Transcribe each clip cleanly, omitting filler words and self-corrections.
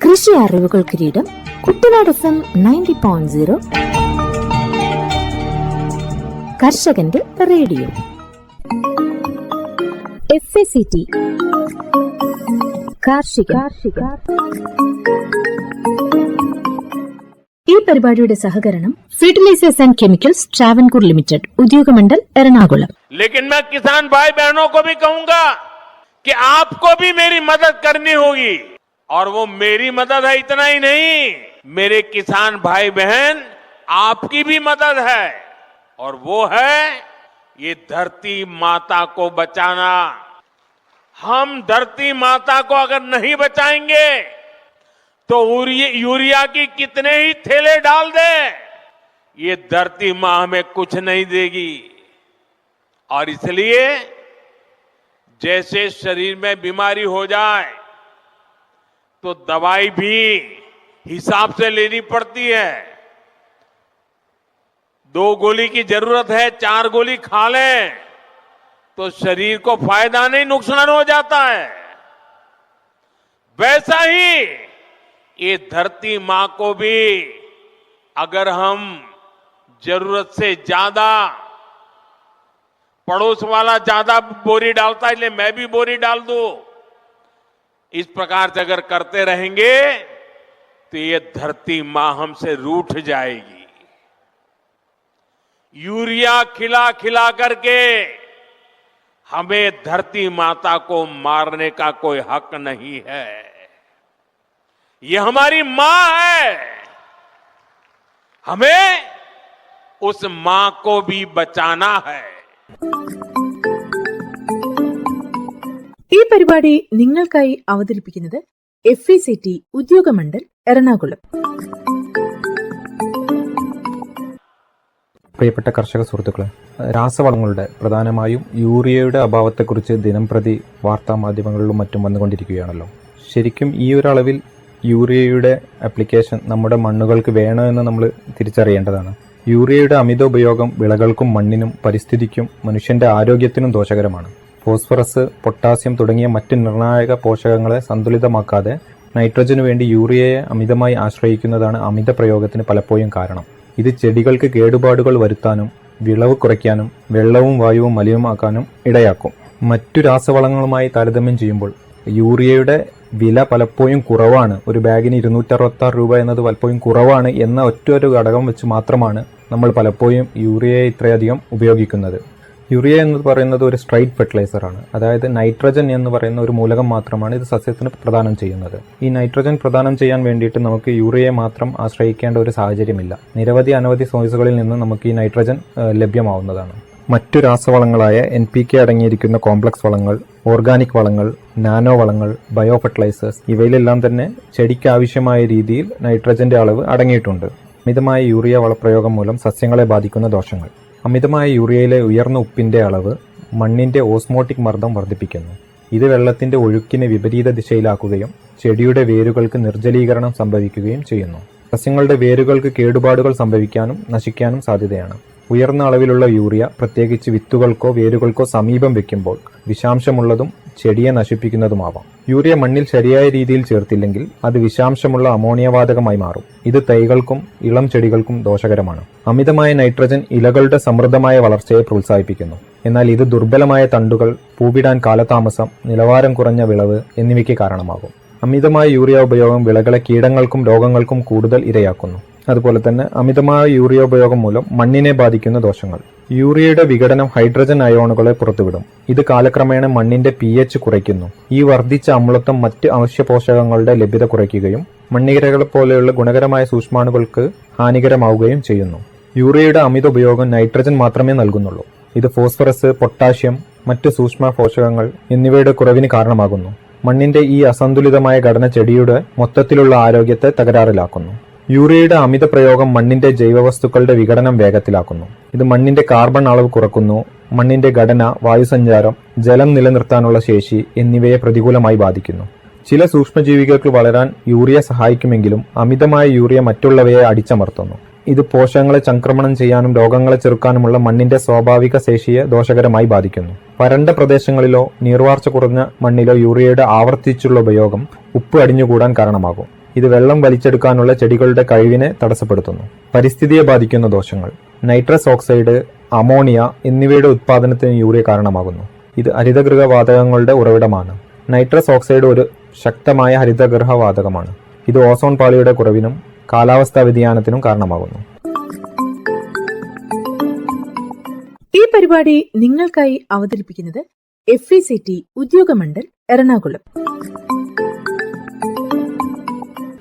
കൃഷി അറിവുകൾ കിരീടം കുട്ടനാട് FM 90.0 കർഷകന്റെ റേഡിയോ. FACT കാർഷിക. ഈ പരിപാടിയുടെ സഹകരണം fertilizers and chemicals Travancore limited, Udyogamandal, Ernakulam. लेकिन मैं किसान भाई बहनों को भी कहूंगा कि आपको भी मेरी मदद करनी होगी, और वो मेरी मदद है इतना ही नहीं, मेरे किसान भाई बहन आपकी भी मदद है, और वो है ये धरती माता को बचाना. हम धरती माता को अगर नहीं बचाएंगे तो यूरिया की कितने ही थैले डाल दे, ये धरती मां हमें कुछ नहीं देगी. और इसलिए जैसे शरीर में बीमारी हो जाए तो दवाई भी हिसाब से लेनी पड़ती है. 2 गोली की जरूरत है, 4 गोली खा लें तो शरीर को फायदा नहीं, नुकसान हो जाता है. वैसा ही ये धरती मां को भी अगर हम जरूरत से ज्यादा, पड़ोस वाला ज्यादा बोरी डालता है इसलिए मैं भी बोरी डाल दूं, इस प्रकार से अगर करते रहेंगे तो ये धरती मां हमसे रूठ जाएगी. यूरिया खिला खिला करके हमें धरती माता को मारने का कोई हक नहीं है. ये हमारी मां है, हमें उस मां को भी बचाना है. ഈ പരിപാടി നിങ്ങൾക്കായി അവതരിപ്പിക്കുന്നത് FACT ഉദ്യോഗമണ്ഡൽ, എറണാകുളം. പ്രിയപ്പെട്ട കർഷക സുഹൃത്തുക്കളെ, രാസവളങ്ങളുടെ, പ്രധാനമായും യൂറിയയുടെ അഭാവത്തെക്കുറിച്ച് ദിനംപ്രതി വാർത്താ മാധ്യമങ്ങളിലും മറ്റും വന്നുകൊണ്ടിരിക്കുകയാണല്ലോ. ശരിക്കും ഈ ഒരു അളവിൽ യൂറിയയുടെ ആപ്ലിക്കേഷൻ നമ്മുടെ മണ്ണുകൾക്ക് വേണോ എന്ന് നമ്മൾ തിരിച്ചറിയേണ്ടതാണ്. യൂറിയയുടെ അമിത ഉപയോഗം വിളകൾക്കും മണ്ണിനും പരിസ്ഥിതിക്കും മനുഷ്യന്റെ ആരോഗ്യത്തിനും ദോഷകരമാണ്. ഫോസ്ഫറസ്, പൊട്ടാസ്യം തുടങ്ങിയ മറ്റ് നിർണായക പോഷകങ്ങളെ സന്തുലിതമാക്കാതെ നൈട്രജനു വേണ്ടി യൂറിയയെ അമിതമായി ആശ്രയിക്കുന്നതാണ് അമിത പ്രയോഗത്തിന് പലപ്പോഴും കാരണം. ഇത് ചെടികൾക്ക് കേടുപാടുകൾ വരുത്താനും വിളവ് കുറയ്ക്കാനും വെള്ളവും വായുവും മലിനമാക്കാനും ഇടയാക്കും. മറ്റു രാസവളങ്ങളുമായി താരതമ്യം ചെയ്യുമ്പോൾ യൂറിയയുടെ വില പലപ്പോഴും കുറവാണ്. ഒരു ബാഗിന് 266 രൂപ എന്നത് പലപ്പോഴും കുറവാണ് എന്ന ഒറ്റൊരു ഘടകം വെച്ച് മാത്രമാണ് നമ്മൾ പലപ്പോഴും യൂറിയയെ ഇത്രയധികം ഉപയോഗിക്കുന്നത്. യൂറിയ എന്ന് പറയുന്നത് ഒരു സ്ട്രൈറ്റ് ഫെർട്ടിലൈസറാണ്. അതായത് നൈട്രജൻ എന്ന് പറയുന്ന ഒരു മൂലകം മാത്രമാണ് ഇത് സസ്യത്തിന് പ്രദാനം ചെയ്യുന്നത്. ഈ നൈട്രജൻ പ്രദാനം ചെയ്യാൻ വേണ്ടിയിട്ട് നമുക്ക് യൂറിയയെ മാത്രം ആശ്രയിക്കേണ്ട ഒരു സാഹചര്യമില്ല. അനവധി സോഴ്സുകളിൽ നിന്ന് നമുക്ക് ഈ നൈട്രജൻ ലഭ്യമാവുന്നതാണ്. മറ്റു രാസവളങ്ങളായ NPK അടങ്ങിയിരിക്കുന്ന കോംപ്ലക്സ് വളങ്ങൾ, ഓർഗാനിക് വളങ്ങൾ, നാനോ വളങ്ങൾ, ബയോ ഫെർട്ടിലൈസേഴ്സ് ഇവയിലെല്ലാം തന്നെ ചെടിക്ക് ആവശ്യമായ രീതിയിൽ നൈട്രജന്റെ അളവ് അടങ്ങിയിട്ടുണ്ട്. അമിതമായ യൂറിയ വളപ്രയോഗം മൂലം സസ്യങ്ങളെ ബാധിക്കുന്ന ദോഷങ്ങൾ. അമിതമായ യൂറിയയിലെ ഉയർന്ന ഉപ്പിന്റെ അളവ് മണ്ണിന്റെ ഓസ്മോട്ടിക് മർദ്ദം വർദ്ധിപ്പിക്കുന്നു. ഇത് വെള്ളത്തിന്റെ ഒഴുക്കിനെ വിപരീത ദിശയിലാക്കുകയും ചെടിയുടെ വേരുകൾക്ക് നിർജ്ജലീകരണം സംഭവിക്കുകയും ചെയ്യുന്നു. സസ്യങ്ങളുടെ വേരുകൾക്ക് കേടുപാടുകൾ സംഭവിക്കാനും നശിക്കാനും സാധ്യതയാണ്. ഉയർന്ന അളവിലുള്ള യൂറിയ പ്രത്യേകിച്ച് വിത്തുകൾക്കോ വേരുകൾക്കോ സമീപം വെക്കുമ്പോൾ വിഷാംശമുള്ളതും ചെടിയെ നശിപ്പിക്കുന്നതുമാവാം. യൂറിയ മണ്ണിൽ ശരിയായ രീതിയിൽ ചേർത്തില്ലെങ്കിൽ അത് വിഷാംശമുള്ള അമോണിയ വാതകമായി മാറും. ഇത് തൈകൾക്കും ഇളം ചെടികൾക്കും ദോഷകരമാണ്. അമിതമായ നൈട്രജൻ ഇലകളുടെ സമൃദ്ധമായ വളർച്ചയെ പ്രോത്സാഹിപ്പിക്കുന്നു. എന്നാൽ ഇത് ദുർബലമായ തണ്ടുകൾ, പൂവിടാൻ കാലതാമസം, നിലവാരം കുറഞ്ഞ വിളവ് എന്നിവയ്ക്ക് കാരണമാകും. അമിതമായ യൂറിയ ഉപയോഗം വിളകളെ കീടങ്ങൾക്കും രോഗങ്ങൾക്കും കൂടുതൽ ഇരയാക്കുന്നു. അതുപോലെ തന്നെ അമിതമായ യൂറിയ ഉപയോഗം മൂലം മണ്ണിനെ ബാധിക്കുന്ന ദോഷങ്ങൾ. യൂറിയയുടെ വിഘടനം ഹൈഡ്രജൻ അയോണുകളെ പുറത്തുവിടും. ഇത് കാലക്രമേണ മണ്ണിന്റെ pH കുറയ്ക്കുന്നു. ഈ വർദ്ധിച്ച അമ്ലത്വം മറ്റ് അവശ്യ പോഷകങ്ങളുടെ ലഭ്യത കുറയ്ക്കുകയും മണ്ണിരകളെ പോലെയുള്ള ഗുണകരമായ സൂക്ഷ്മാണുക്കൾക്ക് ഹാനികരമാവുകയും ചെയ്യുന്നു. യൂറിയയുടെ അമിത ഉപയോഗം നൈട്രജൻ മാത്രമേ നൽകുന്നുള്ളൂ. ഇത് ഫോസ്ഫറസ്, പൊട്ടാഷ്യം, മറ്റ് സൂക്ഷ്മ പോഷകങ്ങൾ എന്നിവയുടെ കുറവിന് കാരണമാകുന്നു. മണ്ണിന്റെ ഈ അസന്തുലിതമായ ഘടന ചെടിയുടെ മൊത്തത്തിലുള്ള ആരോഗ്യത്തെ തകരാറിലാക്കുന്നു. യൂറിയയുടെ അമിത പ്രയോഗം മണ്ണിന്റെ ജൈവവസ്തുക്കളുടെ വിഘടനം വേഗത്തിലാക്കുന്നു. ഇത് മണ്ണിന്റെ കാർബൺ അളവ് കുറക്കുന്നു. മണ്ണിന്റെ ഘടന, വായുസഞ്ചാരം, ജലം നിലനിർത്താനുള്ള ശേഷി എന്നിവയെ പ്രതികൂലമായി ബാധിക്കുന്നു. ചില സൂക്ഷ്മജീവികൾക്ക് വളരാൻ യൂറിയ സഹായിക്കുമെങ്കിലും അമിതമായ യൂറിയ മറ്റുള്ളവയെ അടിച്ചമർത്തുന്നു. ഇത് പോഷകങ്ങളെ ചംക്രമണം ചെയ്യാനും രോഗങ്ങളെ ചെറുക്കാനുമുള്ള മണ്ണിന്റെ സ്വാഭാവിക ശേഷിയെ ദോഷകരമായി ബാധിക്കുന്നു. വരണ്ട പ്രദേശങ്ങളിലോ നീർവാർച്ച കുറഞ്ഞ മണ്ണിലോ യൂറിയയുടെ ആവർത്തിച്ചുള്ള ഉപയോഗം ഉപ്പ് അടിഞ്ഞുകൂടാൻ കാരണമാകും. ഇത് വെള്ളം വലിച്ചെടുക്കാനുള്ള ചെടികളുടെ കഴിവിനെ തടസ്സപ്പെടുത്തുന്നു. പരിസ്ഥിതിയെ ബാധിക്കുന്ന ദോഷങ്ങൾ: നൈട്രസ് ഓക്സൈഡ്, അമോണിയ എന്നിവയുടെ ഉത്പാദനത്തിന് യൂറിയ കാരണമാകുന്നു. ഇത് ഹരിതഗൃഹവാതകങ്ങളുടെ ഉറവിടമാണ്. നൈട്രസ് ഓക്സൈഡ് ഒരു ശക്തമായ ഹരിതഗൃഹവാതകമാണ്. ഇത് ഓസോൺ പാളിയുടെ കുറവിനും കാലാവസ്ഥാ വ്യതിയാനത്തിനും കാരണമാകുന്നു. ഈ പരിപാടി നിങ്ങൾക്കായി അവതരിപ്പിക്കുന്നത് FECT ഉദ്യോഗമണ്ഡൽ എറണാകുളം.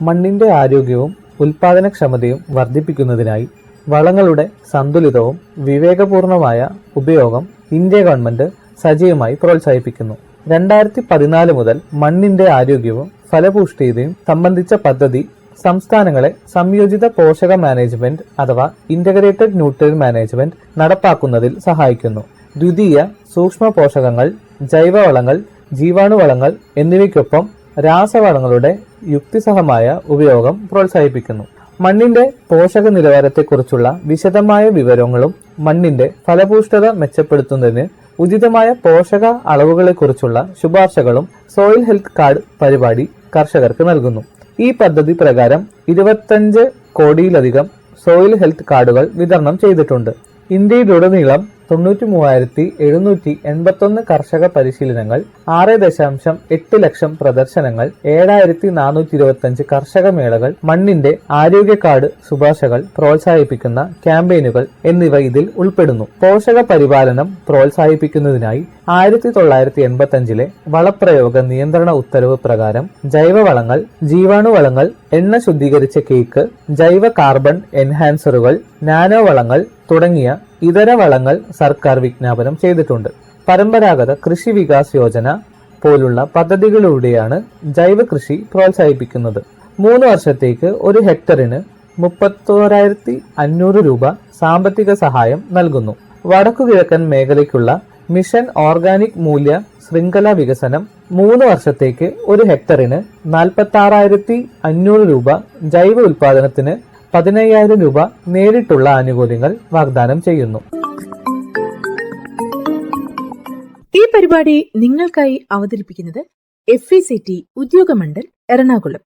മണ്ണിന്റെ ആരോഗ്യവും ഉൽപാദനക്ഷമതയും വർദ്ധിപ്പിക്കുന്നതിനായി വളങ്ങളുടെ സന്തുലിതവും വിവേകപൂർണമായ ഉപയോഗം ഇന്ത്യ ഗവൺമെന്റ് സജീവമായി പ്രോത്സാഹിപ്പിക്കുന്നു. 2014 മുതൽ മണ്ണിന്റെ ആരോഗ്യവും ഫലപുഷ്ടിയും സംബന്ധിച്ച പദ്ധതി സംസ്ഥാനങ്ങളെ സംയോജിത പോഷക മാനേജ്മെന്റ് അഥവാ ഇന്റഗ്രേറ്റഡ് ന്യൂട്രിയൻ മാനേജ്മെന്റ് നടപ്പാക്കുന്നതിൽ സഹായിക്കുന്നു. ദ്വിതീയ സൂക്ഷ്മ പോഷകങ്ങൾ, ജൈവവളങ്ങൾ, ജീവാണുവളങ്ങൾ എന്നിവയ്ക്കൊപ്പം രാസവളങ്ങളുടെ യുക്തിസഹമായ ഉപയോഗം പ്രോത്സാഹിപ്പിക്കുന്നു. മണ്ണിന്റെ പോഷക നിലവാരത്തെക്കുറിച്ചുള്ള വിശദമായ വിവരങ്ങളും മണ്ണിന്റെ ഫലപുഷ്ടത മെച്ചപ്പെടുത്തുന്നതിന് ഉചിതമായ പോഷക അളവുകളെക്കുറിച്ചുള്ള ശുപാർശകളും സോയിൽ ഹെൽത്ത് കാർഡ് പരിപാടി കർഷകർക്ക് നൽകുന്നു. ഈ പദ്ധതി പ്രകാരം 25 കോടിയിലധികം സോയിൽ ഹെൽത്ത് കാർഡുകൾ വിതരണം ചെയ്തിട്ടുണ്ട്. ഇന്ത്യയിലുടനീളം 93,781 കർഷക പരിശീലനങ്ങൾ, 6.8 ലക്ഷം പ്രദർശനങ്ങൾ, 7,425 കർഷക മേളകൾ, മണ്ണിന്റെ ആരോഗ്യ കാർഡ് ശുപാർശകൾ പ്രോത്സാഹിപ്പിക്കുന്ന ക്യാമ്പയിനുകൾ എന്നിവ ഇതിൽ ഉൾപ്പെടുന്നു. പോഷക പരിപാലനം പ്രോത്സാഹിപ്പിക്കുന്നതിനായി 1985 വളപ്രയോഗ നിയന്ത്രണ ഉത്തരവ് പ്രകാരം ജൈവവളങ്ങൾ, ജീവാണുവളങ്ങൾ, എണ്ണ ശുദ്ധീകരിച്ച കേക്ക്, ജൈവ കാർബൺ എൻഹാൻസറുകൾ, നാനോ വളങ്ങൾ തുടങ്ങിയ ഇതര വളങ്ങൾ സർക്കാർ വിജ്ഞാപനം ചെയ്തിട്ടുണ്ട്. പരമ്പരാഗത കൃഷി വികാസ് യോജന പോലുള്ള പദ്ധതികളിലൂടെയാണ് ജൈവ കൃഷി പ്രോത്സാഹിപ്പിക്കുന്നത്. 3 വർഷത്തേക്ക് ഒരു ഹെക്ടറിന് 31,500 രൂപ സാമ്പത്തിക സഹായം നൽകുന്നു. വടക്കുകിഴക്കൻ മേഖലയ്ക്കുള്ള മിഷൻ ഓർഗാനിക് മൂല്യ ശൃംഖല വികസനം 3 വർഷത്തേക്ക് ഒരു ഹെക്ടറിന് 46,500 രൂപ, ജൈവ ഉൽപാദനത്തിന് 15,000 രൂപ നേരിട്ടുള്ള ആനുകൂല്യങ്ങൾ വാഗ്ദാനം ചെയ്യുന്നു. ഈ പരിപാടി നിങ്ങൾക്കായി അവതരിപ്പിക്കുന്നത് FECT ഉദ്യോഗമണ്ഡൽ എറണാകുളം.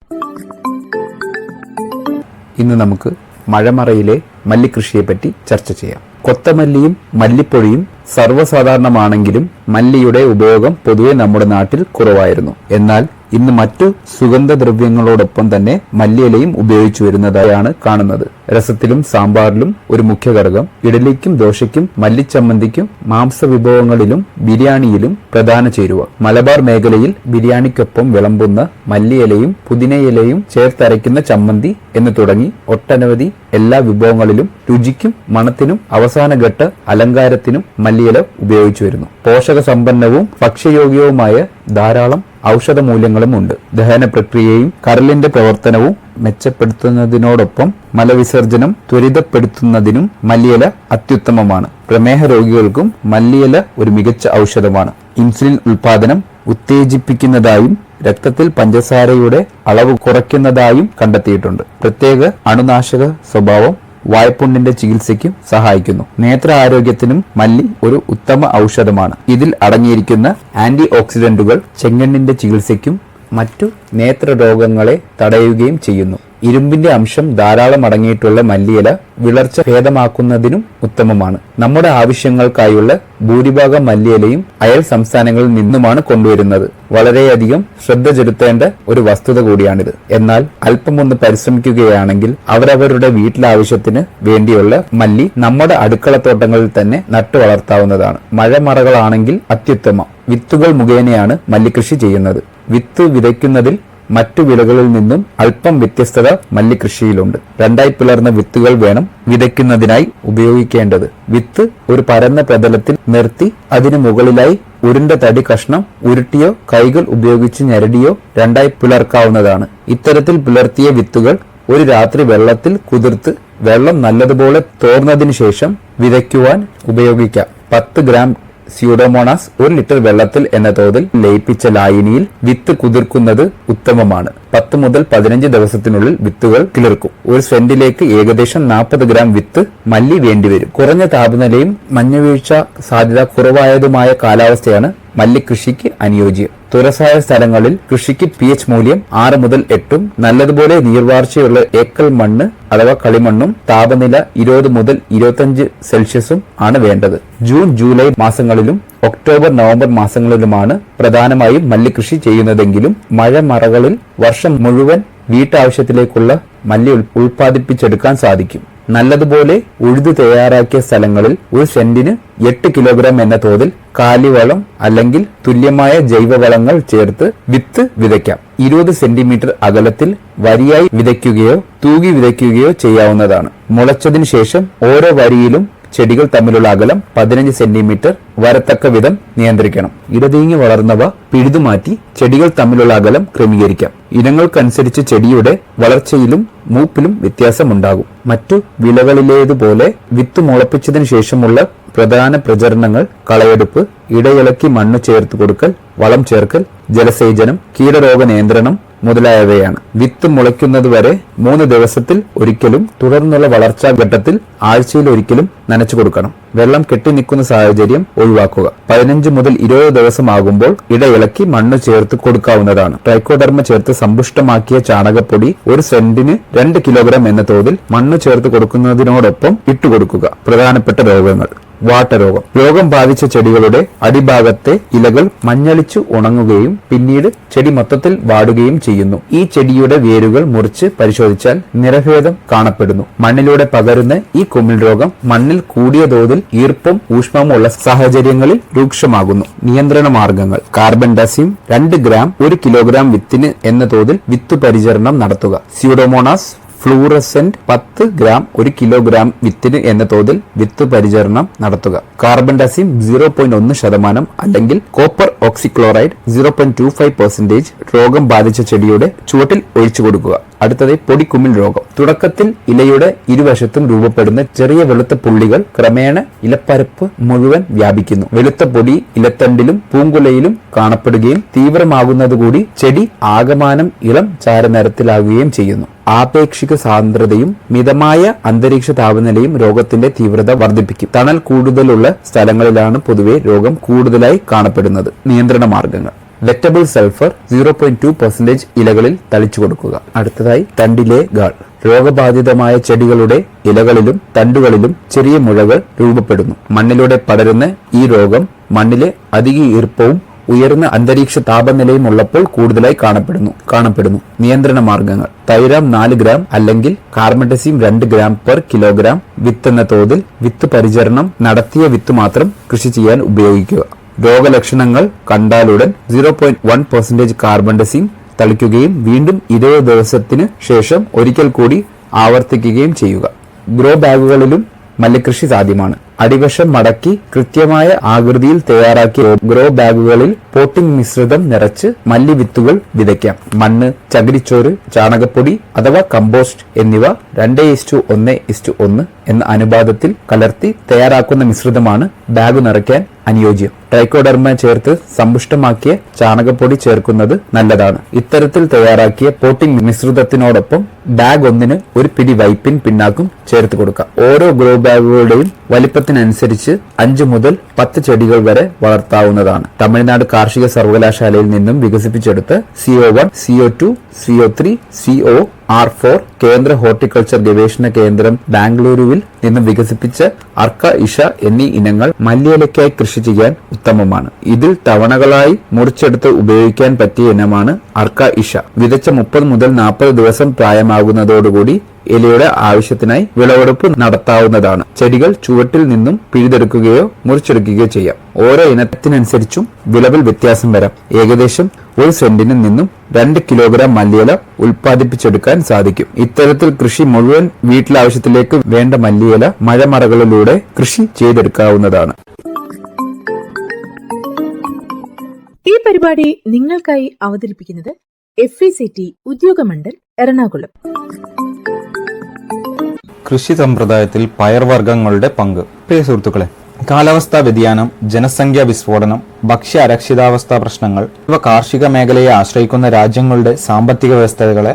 ഇന്ന് നമുക്ക് മഴമറയിലെ മല്ലികൃഷിയെപ്പറ്റി ചർച്ച ചെയ്യാം. കൊത്തമല്ലിയും മല്ലിപ്പൊടിയും സർവ്വസാധാരണമാണെങ്കിലും മല്ലിയുടെ ഉപയോഗം പൊതുവെ നമ്മുടെ നാട്ടിൽ കുറവായിരുന്നു. എന്നാൽ ഇന്ന് മറ്റു സുഗന്ധദ്രവ്യങ്ങളോടൊപ്പം തന്നെ മല്ലിയിലയും ഉപയോഗിച്ചു വരുന്നതായാണ് കാണുന്നത്. രസത്തിലും സാമ്പാറിലും ഒരു മുഖ്യ ഘടകം, ഇഡലിക്കും ദോശയ്ക്കും മല്ലിച്ചമ്മന്തിക്കും, മാംസവിഭവങ്ങളിലും ബിരിയാണിയിലും പ്രധാന ചേരുവ. മലബാർ മേഖലയിൽ ബിരിയാണിക്കൊപ്പം വിളമ്പുന്ന മല്ലിയിലയും പുതിനയിലയും ചേർത്തരയ്ക്കുന്ന ചമ്മന്തി എന്ന് തുടങ്ങി ഒട്ടനവധി എല്ലാ വിഭവങ്ങളിലും രുചിക്കും മണത്തിനും അവസാനഘട്ട അലങ്കാരത്തിനും മല്ലിയില ഉപയോഗിച്ചു വരുന്നു. പോഷക സമ്പന്നവും ഭക്ഷ്യയോഗ്യവുമായ ധാരാളം ഔഷധ മൂല്യങ്ങളും ഉണ്ട്. ദഹന പ്രക്രിയയും കരളിന്റെ പ്രവർത്തനവും മെച്ചപ്പെടുത്തുന്നതിനോടൊപ്പം മലവിസർജനം ത്വരിതപ്പെടുത്തുന്നതിനും മല്ലിയില അത്യുത്തമമാണ്. പ്രമേഹ രോഗികൾക്കും മല്ലിയില ഒരു മികച്ച ഔഷധമാണ്. ഇൻസുലിൻ ഉൽപാദനം ഉത്തേജിപ്പിക്കുന്നതായും രക്തത്തിൽ പഞ്ചസാരയുടെ അളവ് കുറയ്ക്കുന്നതായും കണ്ടെത്തിയിട്ടുണ്ട്. പ്രത്യേക അണുനാശക സ്വഭാവം വായ്പുണ്ണിന്റെ ചികിത്സയ്ക്കും സഹായിക്കുന്നു. നേത്ര ആരോഗ്യത്തിനും മല്ലി ഒരു ഉത്തമ ഔഷധമാണ്. ഇതിൽ അടങ്ങിയിരിക്കുന്ന ആന്റി ഓക്സിഡന്റുകൾ ചെങ്കണ്ണിന്റെ ചികിത്സയ്ക്കും മറ്റു നേത്രരോഗങ്ങളെ തടയുകയും ചെയ്യുന്നു. ഇരുമ്പിന്റെ അംശം ധാരാളം അടങ്ങിയിട്ടുള്ള മല്ലിയില വിളർച്ച ഭേദമാക്കുന്നതിനും ഉത്തമമാണ്. നമ്മുടെ ആവശ്യങ്ങൾക്കായുള്ള ഭൂരിഭാഗം മല്ലിയിലയും അയൽ സംസ്ഥാനങ്ങളിൽ നിന്നുമാണ് കൊണ്ടുവരുന്നത്. വളരെയധികം ശ്രദ്ധ ചെലുത്തേണ്ട ഒരു വസ്തുത കൂടിയാണിത്. എന്നാൽ അല്പമൊന്ന് പരിശ്രമിക്കുകയാണെങ്കിൽ അവരവരുടെ വീട്ടിലാവശ്യത്തിന് വേണ്ടിയുള്ള മല്ലി നമ്മുടെ അടുക്കളത്തോട്ടങ്ങളിൽ തന്നെ നട്ടു വളർത്താവുന്നതാണ്. മഴമറകളാണെങ്കിൽ അത്യുത്തമം. വിത്തുകൾ മുഖേനയാണ് മല്ലികൃഷി ചെയ്യുന്നത്. വിത്ത് വിതയ്ക്കുന്നതിൽ മറ്റു വിളകളിൽ നിന്നും അല്പം വ്യത്യസ്തത മല്ലികൃഷിയിലുണ്ട്. രണ്ടായി പിളർന്ന വിത്തുകൾ വേണം വിതയ്ക്കുന്നതിനായി ഉപയോഗിക്കേണ്ടത്. വിത്ത് ഒരു പരന്ന പ്രതലത്തിൽ നിർത്തി അതിനു മുകളിലായി ഉരുണ്ട തടി കഷ്ണം ഉരുട്ടിയോ കൈകൾ ഉപയോഗിച്ച് ഞെരടിയോ രണ്ടായി പിളർക്കാവുന്നതാണ്. ഇത്തരത്തിൽ പിളർത്തിയ വിത്തുകൾ ഒരു രാത്രി വെള്ളത്തിൽ കുതിർത്ത് വെള്ളം നല്ലതുപോലെ തോർന്നതിനു ശേഷം വിതയ്ക്കുവാൻ ഉപയോഗിക്കാം. 10 ഗ്രാം സ്യൂഡോമോണാസ് 1 ലിറ്റർ വെള്ളത്തിൽ എന്ന തോതിൽ ലയിപ്പിച്ച ലായനിയിൽ വിത്ത് കുതിർക്കുന്നത് ഉത്തമമാണ്. 10 മുതൽ 15 ദിവസത്തിനുള്ളിൽ വിത്തുകൾ കിളിർക്കും. ഒരു സെന്റിലേക്ക് ഏകദേശം 40 ഗ്രാം വിത്ത് മല്ലി വേണ്ടിവരും. കുറഞ്ഞ താപനിലയും മഞ്ഞുവീഴ്ച സാധ്യത കുറവായതുമായ കാലാവസ്ഥയാണ് മല്ലികൃഷിക്ക് അനുയോജ്യം. തുറസായ സ്ഥലങ്ങളിൽ കൃഷിക്ക് pH മൂല്യം 6 മുതൽ 8 നല്ലതുപോലെ നീർവാർച്ചയുള്ള ഏക്കൽ മണ്ണ് അഥവാ കളിമണ്ണും താപനില 20 മുതൽ 25 സെൽഷ്യസും ആണ് വേണ്ടത്. ജൂൺ ജൂലൈ മാസങ്ങളിലും ഒക്ടോബർ നവംബർ മാസങ്ങളിലുമാണ് പ്രധാനമായും മല്ലികൃഷി ചെയ്യുന്നതെങ്കിലും മഴമറകളിൽ വർഷം മുഴുവൻ വീട്ടാവശ്യത്തിലേക്കുള്ള മല്ലി ഉൽപ്പാദിപ്പിച്ചെടുക്കാൻ സാധിക്കും. നല്ലതുപോലെ ഉഴുതു തയ്യാറാക്കിയ സ്ഥലങ്ങളിൽ ഒരു സെന്റിന് 8 കിലോഗ്രാം എന്ന തോതിൽ കാലിവളം അല്ലെങ്കിൽ തുല്യമായ ജൈവവളങ്ങൾ ചേർത്ത് വിത്ത് വിതയ്ക്കാം. 20 സെന്റിമീറ്റർ അകലത്തിൽ വരിയായി വിതയ്ക്കുകയോ തൂകി വിതയ്ക്കുകയോ ചെയ്യാവുന്നതാണ്. മുളച്ചതിനു ശേഷം ഓരോ വരിയിലും ചെടികൾ തമ്മിലുള്ള അകലം 15 സെന്റിമീറ്റർ വരത്തക്ക വിധം നിയന്ത്രിക്കണം. ഇടതീങ്ങി വളർന്നവ പിഴുതുമാറ്റി ചെടികൾ തമ്മിലുള്ള അകലം ക്രമീകരിക്കാം. ഇനങ്ങൾക്കനുസരിച്ച് ചെടിയുടെ വളർച്ചയിലും മൂപ്പിലും വ്യത്യാസമുണ്ടാകും. മറ്റു വിളകളിലേതുപോലെ വിത്ത് മുളപ്പിച്ചതിനു ശേഷമുള്ള പ്രധാന പ്രചരണങ്ങൾ കളയെടുപ്പ്, ഇടയിളക്കി മണ്ണ് ചേർത്ത് കൊടുക്കൽ, വളം ചേർക്കൽ, ജലസേചനം, കീടരോഗ നിയന്ത്രണം മുതലായവയാണ്. വിത്ത് മുളയ്ക്കുന്നതുവരെ 3 ദിവസത്തിൽ ഒരിക്കലും തുടർന്നുള്ള വളർച്ചാ ഘട്ടത്തിൽ ആഴ്ചയിൽ ഒരിക്കലും നനച്ചു കൊടുക്കണം. വെള്ളം കെട്ടിനിൽക്കുന്ന സാഹചര്യം ഒഴിവാക്കുക. 15 മുതൽ 20 ദിവസമാകുമ്പോൾ ഇടയിളക്കി മണ്ണ് ചേർത്ത് കൊടുക്കാവുന്നതാണ്. ട്രൈക്കോഡർമ ചേർത്ത് സമ്പുഷ്ടമാക്കിയ ചാണകപ്പൊടി ഒരു സെന്റിന് 2 കിലോഗ്രാം എന്ന തോതിൽ മണ്ണ് ചേർത്ത് കൊടുക്കുന്നതിനോടൊപ്പം ഇട്ടുകൊടുക്കുക. പ്രധാനപ്പെട്ട രോഗങ്ങൾ. വാട്ടരോഗം. രോഗം ബാധിച്ച ചെടികളുടെ അടിഭാഗത്തെ ഇലകൾ മഞ്ഞളിച്ചു ഉണങ്ങുകയും പിന്നീട് ചെടി മൊത്തത്തിൽ വാടുകയും ചെയ്യുന്നു. ഈ ചെടിയുടെ വേരുകൾ മുറിച്ച് പരിശോധിച്ചാൽ നിറഭേദം കാണപ്പെടുന്നു. മണ്ണിലൂടെ പകരുന്ന ഈ കുമിൾ രോഗം മണ്ണിൽ കൂടിയ തോതിൽ ഈർപ്പം ഊഷ്മവും ഉള്ള സാഹചര്യങ്ങളിൽ രൂക്ഷമാകുന്നു. നിയന്ത്രണ മാർഗങ്ങൾ. കാർബൻഡാസിം 2 ഗ്രാം 1 കിലോഗ്രാം വിത്തിന് എന്ന തോതിൽ വിത്ത് പരിചരണം നടത്തുക. സ്യൂഡോമോണാസ് ഫ്ലൂറസെന്റ് 10 ഗ്രാം 1 കിലോഗ്രാം വിത്തിന് എന്ന തോതിൽ വിത്ത് പരിചരണം നടത്തുക. കാർബൻഡാസിം 0.1% അല്ലെങ്കിൽ കോപ്പർ ഓക്സിക്ലോറൈഡ് 0.25% രോഗം ബാധിച്ച ചെടിയുടെ ചുവട്ടിൽ ഒഴിച്ചു കൊടുക്കുക. അടുത്തത് പൊടിക്കുമിൾ രോഗം. തുടക്കത്തിൽ ഇലയുടെ ഇരുവശത്തും രൂപപ്പെടുന്ന ചെറിയ വെളുത്ത പുള്ളികൾ ക്രമേണ ഇലപ്പരപ്പ് മുഴുവൻ വ്യാപിക്കുന്നു. വെളുത്ത പൊടി ഇലത്തണ്ടിലും പൂങ്കുലയിലും കാണപ്പെടുകയും തീവ്രമാകുന്നതുകൂടി ചെടി ആകമാനം ഇളം ചാരനിറത്തിലാകുകയും ചെയ്യുന്നു. ആപേക്ഷിക സാന്ദ്രതയും മിതമായ അന്തരീക്ഷ താപനിലയും രോഗത്തിന്റെ തീവ്രത വർദ്ധിപ്പിക്കും. തണൽ കൂടുതലുള്ള സ്ഥലങ്ങളിലാണ് പൊതുവെ രോഗം കൂടുതലായി കാണപ്പെടുന്നത്. നിയന്ത്രണ മാർഗങ്ങൾ. വെറ്റബിൾ സൾഫർ 0.2% ഇലകളിൽ തളിച്ചു കൊടുക്കുക. അടുത്തതായി തണ്ടിലെ ഗാൾ. രോഗബാധിതമായ ചെടികളുടെ ഇലകളിലും തണ്ടുകളിലും ചെറിയ മുഴകൾ രൂപപ്പെടുന്നു. മണ്ണിലൂടെ പടരുന്ന ഈ രോഗം മണ്ണിലെ അധിക ഈർപ്പവും ഉയർന്ന അന്തരീക്ഷ താപനിലയും ഉള്ളപ്പോൾ കൂടുതലായി കാണപ്പെടുന്നു. നിയന്ത്രണ മാർഗങ്ങൾ. തൈരാം 4 ഗ്രാം അല്ലെങ്കിൽ കാർബൻഡാസിം 2 ഗ്രാം പെർ കിലോഗ്രാം വിത്തെന്ന തോതിൽ വിത്ത് പരിചരണം നടത്തിയ വിത്ത് മാത്രം കൃഷി ചെയ്യാൻ ഉപയോഗിക്കുക. രോഗലക്ഷണങ്ങൾ കണ്ടാലുടൻ 0.1% കാർബൻഡാസിം തളിക്കുകയും വീണ്ടും 20 ദിവസത്തിന് ശേഷം ഒരിക്കൽ കൂടി ആവർത്തിക്കുകയും ചെയ്യുക. ഗ്രോ ബാഗുകളിലും മല്ലികൃഷി സാധ്യമാണ്. അടിവശം മടക്കി കൃത്യമായ ആകൃതിയിൽ തയ്യാറാക്കിയ ഗ്രോ ബാഗുകളിൽ പോട്ടിംഗ് മിശ്രിതം നിറച്ച് മല്ലി വിത്തുകൾ വിതയ്ക്കാം. മണ്ണ്, ചകിരിച്ചോറ്, ചാണകപ്പൊടി അഥവാ കമ്പോസ്റ്റ് എന്നിവ 2:1:1 എന്ന അനുപാതത്തിൽ കലർത്തി തയ്യാറാക്കുന്ന മിശ്രിതമാണ് ബാഗ് നിറയ്ക്കാൻ അനുയോജ്യം. ട്രൈക്കോഡർമ ചേർത്ത് സമ്പുഷ്ടമാക്കിയ ചാണകപ്പൊടി ചേർക്കുന്നത് നല്ലതാണ്. ഇത്തരത്തിൽ തയ്യാറാക്കിയ പോട്ടിംഗ് മിശ്രിതത്തിനോടൊപ്പം ബാഗ് 1-ന് ഒരു പിടി വൈപ്പിൻ പിണ്ണാക്കും ചേർത്ത് കൊടുക്കാം. ഓരോ ഗ്രോ ബാഗുകളുടെയും വലിപ്പത്തിനനുസരിച്ച് 5 മുതൽ 10 ചെടികൾ വരെ വളർത്താവുന്നതാണ്. തമിഴ്നാട് കാർഷിക സർവകലാശാലയിൽ നിന്നും വികസിപ്പിച്ചെടുത്ത CO1, CO2, CO3, COR4 കേന്ദ്ര ഹോർട്ടിക്കൾച്ചർ ഗവേഷണ കേന്ദ്രം ബാംഗ്ലൂരുവിൽ നിന്നും വികസിപ്പിച്ച അർക്ക ഇഷ എന്നീ ഇനങ്ങൾ മല്ലിയിലയ്ക്കായി കൃഷി ചെയ്യാൻ ഉത്തമമാണ്. ഇതിൽ തവണകളായി മുറിച്ചെടുത്ത് ഉപയോഗിക്കാൻ പറ്റിയ ഇനമാണ് അർക്ക ഇഷ. വിതച്ച 30 മുതൽ 40 ദിവസം പ്രായമാകുന്നതോടുകൂടി ഇലയുടെ ആവശ്യത്തിനായി വിളവെടുപ്പ് നടത്താവുന്നതാണ്. ചെടികൾ ചുവട്ടിൽ നിന്നും പിഴുതെടുക്കുകയോ മുറിച്ചെടുക്കുകയോ ചെയ്യാം. ഓരോ ഇനത്തിനനുസരിച്ചും വിളവിൽ വ്യത്യാസം വരാം. ഏകദേശം 1 സെന്റിന് നിന്നും 2 കിലോഗ്രാം മല്ലിയില ഉൽപ്പാദിപ്പിച്ചെടുക്കാൻ സാധിക്കും. ഇത്തരത്തിൽ കൃഷി മുഴുവൻ വീട്ടിലാവശ്യത്തിലേക്ക് വേണ്ട മല്ലിയില മഴമറകളിലൂടെ കൃഷി ചെയ്തെടുക്കാവുന്നതാണ്. ഈ പരിപാടി നിങ്ങൾക്കായി അവതരിപ്പിക്കുന്നത് FECT ഉദ്യോഗമണ്ഡൽ എറണാകുളം. കൃഷി സമ്പ്രദായത്തിൽ പയർവർഗ്ഗങ്ങളുടെ പങ്ക്. പ്രിയ സുഹൃത്തുക്കളെ, കാലാവസ്ഥാ വ്യതിയാനം, ജനസംഖ്യാ വിസ്ഫോടനം, ഭക്ഷ്യ അരക്ഷിതാവസ്ഥ പ്രശ്നങ്ങൾ ഇവ കാർഷിക മേഖലയെ ആശ്രയിക്കുന്ന രാജ്യങ്ങളുടെ സാമ്പത്തിക വ്യവസ്ഥകളെ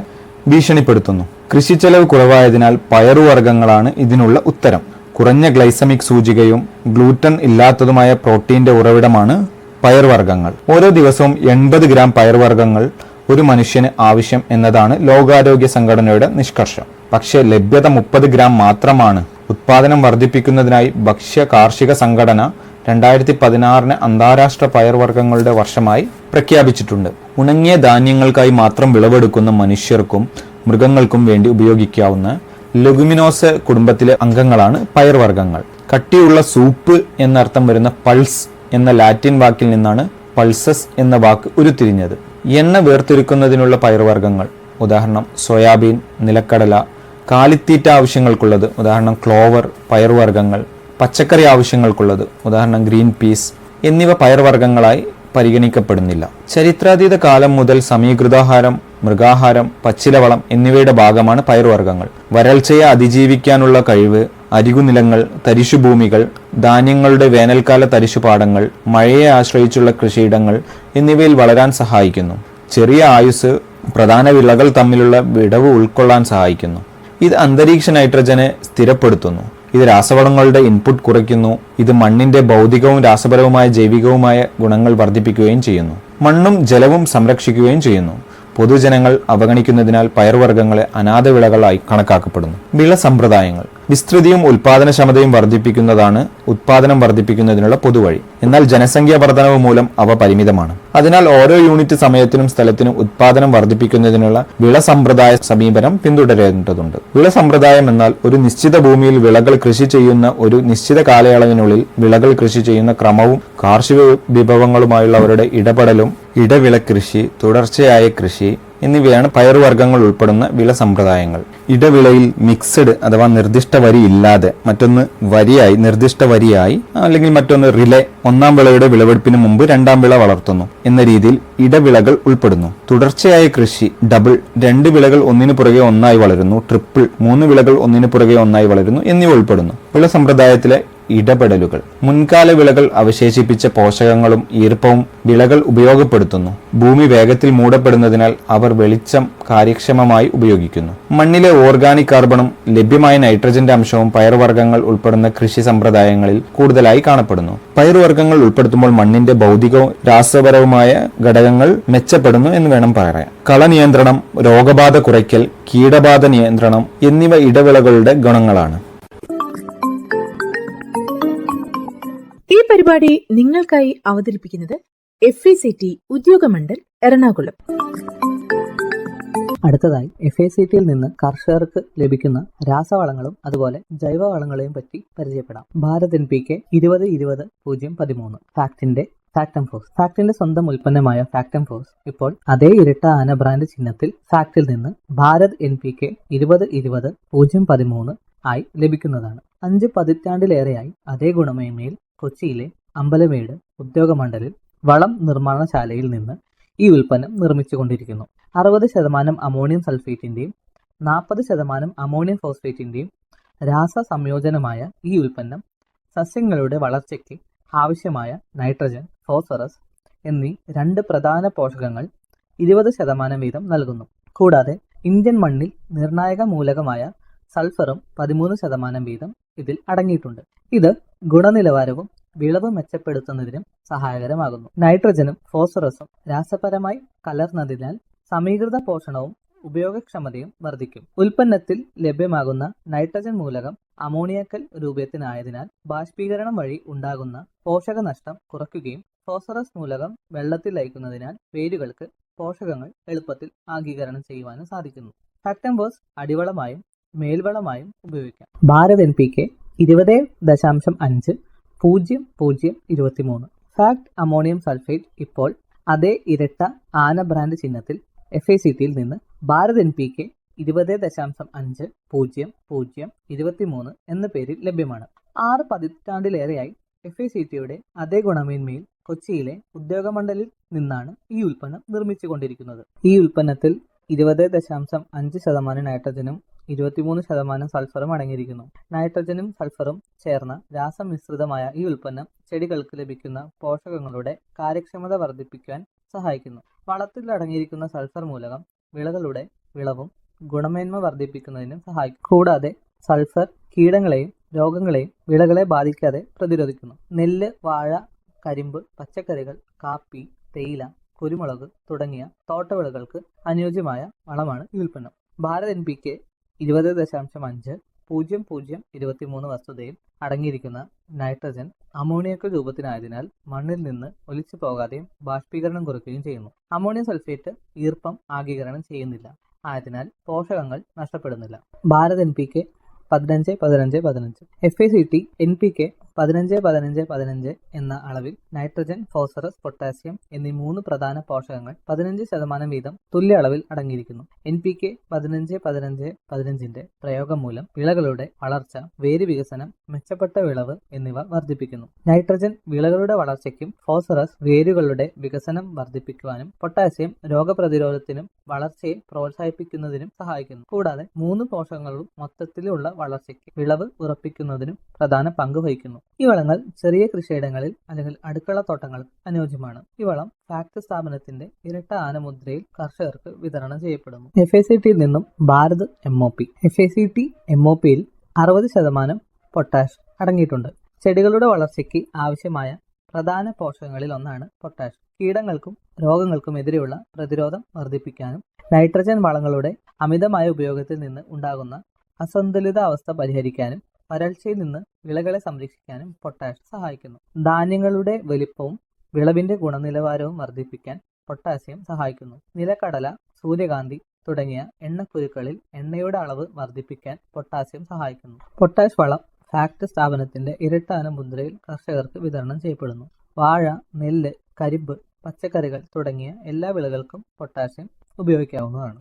ഭീഷണിപ്പെടുത്തുന്നു. കൃഷിച്ചെലവ് കുറവായതിനാൽ പയറുവർഗ്ഗങ്ങളാണ് ഇതിനുള്ള ഉത്തരം. കുറഞ്ഞ ഗ്ലൈസമിക് സൂചികയും ഗ്ലൂറ്റൻ ഇല്ലാത്തതുമായ പ്രോട്ടീന്റെ ഉറവിടമാണ് പയർവർഗ്ഗങ്ങൾ. ഓരോ ദിവസവും 80 ഗ്രാം പയർവർഗ്ഗങ്ങൾ ഒരു മനുഷ്യന് ആവശ്യം എന്നതാണ് ലോകാരോഗ്യ സംഘടനയുടെ നിഷ്കർഷം. പക്ഷേ ലഭ്യത 30 ഗ്രാം മാത്രമാണ്. ഉത്പാദനം വർദ്ധിപ്പിക്കുന്നതിനായി ഭക്ഷ്യ കാർഷിക സംഘടന 2016 അന്താരാഷ്ട്ര പയർവർഗ്ഗങ്ങളുടെ വർഷമായി പ്രഖ്യാപിച്ചിട്ടുണ്ട്. ഉണങ്ങിയ ധാന്യങ്ങൾക്കായി മാത്രം വിളവെടുക്കുന്ന മനുഷ്യർക്കും മൃഗങ്ങൾക്കും വേണ്ടി ഉപയോഗിക്കാവുന്ന ലെഗുമിനോസ കുടുംബത്തിലെ അംഗങ്ങളാണ് പയർവർഗ്ഗങ്ങൾ. കട്ടിയുള്ള സൂപ്പ് എന്നർത്ഥം വരുന്ന പൾസ് എന്ന ലാറ്റിൻ വാക്കിൽ നിന്നാണ് പൾസസ് എന്ന വാക്ക് ഉരുത്തിരിഞ്ഞത്. എണ്ണ വേർതിരിക്കുന്നതിനുള്ള പയർവർഗ്ഗങ്ങൾ, ഉദാഹരണം സോയാബീൻ, നിലക്കടല, കാലിത്തീറ്റ ആവശ്യങ്ങൾക്കുള്ളത്, ഉദാഹരണം ക്ലോവർ, പയർവർഗ്ഗങ്ങൾ, പച്ചക്കറി ആവശ്യങ്ങൾക്കുള്ളത്, ഉദാഹരണം ഗ്രീൻ പീസ് എന്നിവ പയർവർഗ്ഗങ്ങളായി പരിഗണിക്കപ്പെടുന്നില്ല. ചരിത്രാതീത കാലം മുതൽ സമീകൃതാഹാരം, മൃഗാഹാരം, പച്ചിലവളം എന്നിവയുടെ ഭാഗമാണ് പയർവർഗ്ഗങ്ങൾ. വരൾച്ചയെ അതിജീവിക്കാനുള്ള കഴിവ്, അരികുനിലങ്ങൾ, തരിശുഭൂമികൾ, ധാന്യങ്ങളുടെ വേനൽക്കാല തരിശുപാടങ്ങൾ, മഴയെ ആശ്രയിച്ചുള്ള കൃഷിയിടങ്ങൾ എന്നിവയിൽ വളരാൻ സഹായിക്കുന്നു. ചെറിയ ആയുസ് പ്രധാന വിളകൾ തമ്മിലുള്ള വിടവ് ഉൾക്കൊള്ളാൻ സഹായിക്കുന്നു. ഇത് അന്തരീക്ഷ നൈട്രജനെ സ്ഥിരപ്പെടുത്തുന്നു. ഇത് രാസവളങ്ങളുടെ ഇൻപുട്ട് കുറയ്ക്കുന്നു. ഇത് മണ്ണിന്റെ ഭൗതികവും രാസപരവുമായ ജൈവികവുമായ ഗുണങ്ങൾ വർദ്ധിപ്പിക്കുകയും ചെയ്യുന്നു. മണ്ണും ജലവും സംരക്ഷിക്കുകയും ചെയ്യുന്നു. പൊതുജനങ്ങൾ അവഗണിക്കുന്നതിനാൽ പയർവർഗ്ഗങ്ങളെ അനാഥ വിളകളായി കണക്കാക്കപ്പെടുന്നു. വിള സമ്പ്രദായങ്ങൾ വിസ്തൃതിയും ഉൽപാദനക്ഷമതയും വർദ്ധിപ്പിക്കുന്നതാണ് ഉത്പാദനം വർദ്ധിപ്പിക്കുന്നതിനുള്ള പൊതുവഴി. എന്നാൽ ജനസംഖ്യാ വർധനവ് മൂലം അവ പരിമിതമാണ്. അതിനാൽ ഓരോ യൂണിറ്റ് സമയത്തിനും സ്ഥലത്തിനും ഉത്പാദനം വർദ്ധിപ്പിക്കുന്നതിനുള്ള വിള സമ്പ്രദായ സമീപനം പിന്തുടരേണ്ടതുണ്ട്. വിള സമ്പ്രദായം എന്നാൽ ഒരു നിശ്ചിത ഭൂമിയിൽ വിളകൾ കൃഷി ചെയ്യുന്ന ഒരു നിശ്ചിത കാലയളവിനുള്ളിൽ വിളകൾ കൃഷി ചെയ്യുന്ന ക്രമവും കാർഷിക വിഭവങ്ങളുമായുള്ള അവരുടെ ഇടപെടലും, ഇടവിള കൃഷി, തുടർച്ചയായ കൃഷി എന്നിവയാണ് പയറുവർഗ്ഗങ്ങൾ ഉൾപ്പെടുന്ന വിള സമ്പ്രദായങ്ങൾ. ഇടവിളയിൽ മിക്സഡ് അഥവാ നിർദ്ദിഷ്ട വരി ഇല്ലാതെ മറ്റൊന്ന് വരിയായി, നിർദ്ദിഷ്ട വരിയായി, അല്ലെങ്കിൽ മറ്റൊന്ന് റിലേ, ഒന്നാം വിളയുടെ വിളവെടുപ്പിന് മുമ്പ് രണ്ടാം വിള വളർത്തുന്നു എന്ന രീതിയിൽ ഇടവിളകൾ ഉൾപ്പെടുന്നു. തുടർച്ചയായ കൃഷി, ഡബിൾ, 2 വിളകൾ ഒന്നിനു പുറകെ ഒന്നായി വളരുന്നു, ട്രിപ്പിൾ, 3 വിളകൾ ഒന്നിനു പുറകെ ഒന്നായി വളരുന്നു എന്നിവ ഉൾപ്പെടുന്നു. വിള സമ്പ്രദായത്തിലെ ഇടപെടലുകൾ, മുൻകാല വിളകൾ അവശേഷിപ്പിച്ച പോഷകങ്ങളും ഈർപ്പവും വിളകൾ ഉപയോഗപ്പെടുത്തുന്നു. ഭൂമി വേഗത്തിൽ മൂടപ്പെടുന്നതിനാൽ അവർ വെളിച്ചം കാര്യക്ഷമമായി ഉപയോഗിക്കുന്നു. മണ്ണിലെ ഓർഗാനിക് കാർബണും ലഭ്യമായ നൈട്രജന്റെ അംശവും പയർവർഗ്ഗങ്ങൾ ഉൾപ്പെടുന്ന കൃഷി സമ്പ്രദായങ്ങളിൽ കൂടുതലായി കാണപ്പെടുന്നു. പയർവർഗ്ഗങ്ങൾ ഉൾപ്പെടുത്തുമ്പോൾ മണ്ണിന്റെ ഭൗതികവും രാസപരവുമായ ഘടകങ്ങൾ മെച്ചപ്പെടുന്നു എന്ന് വേണം പറയാൻ. കളനിയന്ത്രണം, രോഗബാധ കുറയ്ക്കൽ, കീടബാധ നിയന്ത്രണം എന്നിവ ഇടവിളകളുടെ ഗുണങ്ങളാണ്. ഈ പരിപാടി നിങ്ങൾക്കായി അവതരിപ്പിക്കുന്നത് FACT ഉദ്യോഗമണ്ഡൽ എറണാകുളം. അടുത്തതായി FACTയിൽ നിന്ന് കർഷകർക്ക് ലഭിക്കുന്ന രാസവളങ്ങളും അതുപോലെ ജൈവവളങ്ങളെയും പറ്റി പരിചയപ്പെടാം. ഭാരത് NPK 20-20-013 ഫാക്ടംഫോസ്. ഫാക്ടിന്റെ സ്വന്തം ഉൽപ്പന്നമായ ഫാക്ടംഫോസ് ഇപ്പോൾ അതേ ഇരട്ട ആന ബ്രാൻഡ് ചിഹ്നത്തിൽ ഫാക്ടിൽ നിന്ന് ഭാരത് NPK 20-20-013 ആയി ലഭിക്കുന്നതാണ്. 5 പതിറ്റാണ്ടിലേറെയായി അതേ ഗുണമേന്മയിൽ കൊച്ചിയിലെ അമ്പലമേട് ഉദ്യോഗമണ്ഡലിൽ വളം നിർമ്മാണശാലയിൽ നിന്ന് ഈ ഉൽപ്പന്നം നിർമ്മിച്ചുകൊണ്ടിരിക്കുന്നു. 60% അമോണിയം സൾഫേറ്റിന്റെയും 40% അമോണിയം ഫോസ്ഫേറ്റിന്റെയും രാസ സംയോജനമായ ഈ ഉൽപ്പന്നം സസ്യങ്ങളുടെ വളർച്ചയ്ക്ക് ആവശ്യമായ നൈട്രജൻ, ഫോസ്ഫറസ് എന്നീ 2 പ്രധാന പോഷകങ്ങൾ 20% വീതം നൽകുന്നു. കൂടാതെ ഇന്ത്യൻ മണ്ണിൽ നിർണായക മൂലകമായ സൾഫറും 13% വീതം ഇതിൽ അടങ്ങിയിട്ടുണ്ട്. ഇത് ഗുണനിലവാരവും വിളവ് മെച്ചപ്പെടുത്തുന്നതിനും സഹായകരമാകുന്നു. നൈട്രജനും ഫോസ്ഫറസും രാസപരമായി കലർന്നതിനാൽ സമീകൃത പോഷണവും ഉപയോഗക്ഷമതയും വർദ്ധിക്കും. ഉൽപ്പന്നത്തിൽ ലഭ്യമാകുന്ന നൈട്രജൻ മൂലകം അമോണിയക്കൽ രൂപത്തിനായതിനാൽ ബാഷ്പീകരണം വഴി ഉണ്ടാകുന്ന പോഷകനഷ്ടം കുറയ്ക്കുകയും ഫോസ്ഫറസ് മൂലകം വെള്ളത്തിൽ ലയിക്കുന്നതിനാൽ വേരുകൾക്ക് പോഷകങ്ങൾ എളുപ്പത്തിൽ ആഗീകരണം ചെയ്യുവാനും സാധിക്കുന്നു. ഫാക്ടംഫോസ് അടിവളമായും മേൽവളമായും ഉപയോഗിക്കാം. Bharat NPK 20-5-00-23 fact ammonium sulphate ഇപ്പോൾ അതേ ഇരട്ട ആന ബ്രാൻഡ് ചിഹ്നത്തിൽ FACTയിൽ നിന്ന് ഭാരത് NPK 20-5-00-23 എന്ന പേരിൽ ലഭ്യമാണ്. 6 പതിറ്റാണ്ടിലേറെയായി FACTയുടെ അതേ ഗുണമേന്മയിൽ കൊച്ചിയിലെ ഉദ്യോഗമണ്ഡലിൽ നിന്നാണ് ഈ ഉൽപ്പന്നം നിർമ്മിച്ചുകൊണ്ടിരിക്കുന്നത്. ഈ ഉൽപ്പന്നത്തിൽ 20.5% നൈട്രജനും 23% സൾഫറും അടങ്ങിയിരിക്കുന്നു. നൈട്രജനും സൾഫറും ചേർന്ന രാസമിശ്രിതമായ ഈ ഉൽപ്പന്നം ചെടികൾക്ക് ലഭിക്കുന്ന പോഷകങ്ങളുടെ കാര്യക്ഷമത വർദ്ധിപ്പിക്കാൻ സഹായിക്കുന്നു. വളത്തിൽ അടങ്ങിയിരിക്കുന്ന സൾഫർ മൂലകം വിളകളുടെ വിളവും ഗുണമേന്മ വർദ്ധിപ്പിക്കുന്നതിനും സഹായിക്കും. കൂടാതെ സൾഫർ കീടങ്ങളെയും രോഗങ്ങളെയും വിളകളെ ബാധിക്കാതെ പ്രതിരോധിക്കുന്നു. നെല്ല്, വാഴ, കരിമ്പ്, പച്ചക്കറികൾ, കാപ്പി, തേയില, കുരുമുളക് തുടങ്ങിയ തോട്ടവിളകൾക്ക് അനുയോജ്യമായ വളമാണ് ഈ ഉൽപ്പന്നം. ഭാരത് NPK 20.5-00-23 വസ്തുതയിൽ അടങ്ങിയിരിക്കുന്ന നൈട്രജൻ അമോണിയക്ക് രൂപത്തിനായതിനാൽ മണ്ണിൽ നിന്ന് ഒലിച്ചു പോകാതെയും ബാഷ്പീകരണം കുറയ്ക്കുകയും ചെയ്യുന്നു. അമോണിയം സൾഫേറ്റ് ഈർപ്പം ആഗീകരണം ചെയ്യുന്നില്ല, ആയതിനാൽ പോഷകങ്ങൾ നഷ്ടപ്പെടുന്നില്ല. ഭാരത് NPK 15-15-15, FACT NPK 15-15-15 എന്ന അളവിൽ നൈട്രജൻ, ഫോസ്ഫറസ്, പൊട്ടാസ്യം എന്നീ 3 പ്രധാന പോഷകങ്ങൾ 15% വീതം തുല്യ അളവിൽ അടങ്ങിയിരിക്കുന്നു. NPK 15-15-15ന്റെ പ്രയോഗം മൂലം വിളകളുടെ വളർച്ച, വേര് വികസനം, മെച്ചപ്പെട്ട വിളവ് എന്നിവ വർദ്ധിപ്പിക്കുന്നു. നൈട്രജൻ വിളകളുടെ വളർച്ചയ്ക്കും ഫോസ്ഫറസ് വേരുകളുടെ വികസനം വർദ്ധിപ്പിക്കുവാനും പൊട്ടാസ്യം രോഗപ്രതിരോധത്തിനും വളർച്ചയെ പ്രോത്സാഹിപ്പിക്കുന്നതിനും സഹായിക്കുന്നു. കൂടാതെ 3 പോഷകങ്ങളും മൊത്തത്തിലുള്ള വളർച്ചയ്ക്ക് വിളവ് ഉറപ്പിക്കുന്നതിനും പ്രധാന പങ്ക് വഹിക്കുന്നു. ഈ വളങ്ങൾ ചെറിയ കൃഷിയിടങ്ങളിൽ അല്ലെങ്കിൽ അടുക്കള തോട്ടങ്ങൾക്ക് അനുയോജ്യമാണ്. ഈ വളം ഫാക്ട് സ്ഥാപനത്തിന്റെ ഇരട്ട ആനമുദ്രയിൽ കർഷകർക്ക് വിതരണം ചെയ്യപ്പെടുന്നു. FACTയിൽ നിന്നും ഭാരത് MOP. FACT MOPയിൽ 60% പൊട്ടാഷ് അടങ്ങിയിട്ടുണ്ട്. ചെടികളുടെ വളർച്ചയ്ക്ക് ആവശ്യമായ പ്രധാന പോഷകങ്ങളിൽ ഒന്നാണ് പൊട്ടാഷ്. കീടങ്ങൾക്കും രോഗങ്ങൾക്കും എതിരെയുള്ള പ്രതിരോധം വർദ്ധിപ്പിക്കാനും നൈട്രജൻ വളങ്ങളുടെ അമിതമായ ഉപയോഗത്തിൽ നിന്ന് ഉണ്ടാകുന്ന അസന്തുലിത അവസ്ഥ പരിഹരിക്കാനും വരൾച്ചയിൽ നിന്ന് വിളകളെ സംരക്ഷിക്കാനും പൊട്ടാഷ് സഹായിക്കുന്നു. ധാന്യങ്ങളുടെ വലിപ്പവും വിളവിന്റെ ഗുണനിലവാരവും വർദ്ധിപ്പിക്കാൻ പൊട്ടാസ്യം സഹായിക്കുന്നു. നിലക്കടല, സൂര്യകാന്തി തുടങ്ങിയ എണ്ണക്കുരുക്കളിൽ എണ്ണയുടെ അളവ് വർദ്ധിപ്പിക്കാൻ പൊട്ടാസ്യം സഹായിക്കുന്നു. പൊട്ടാഷ് വളം ഫാക്ട് സ്ഥാപനത്തിന്റെ ഇരട്ട മുദ്രയിൽ കർഷകർക്ക് വിതരണം ചെയ്യപ്പെടുന്നു. വാഴ, നെല്ല്, കരിമ്പ്, പച്ചക്കറികൾ തുടങ്ങിയ എല്ലാ വിളകൾക്കും പൊട്ടാസ്യം ഉപയോഗിക്കാവുന്നതാണ്.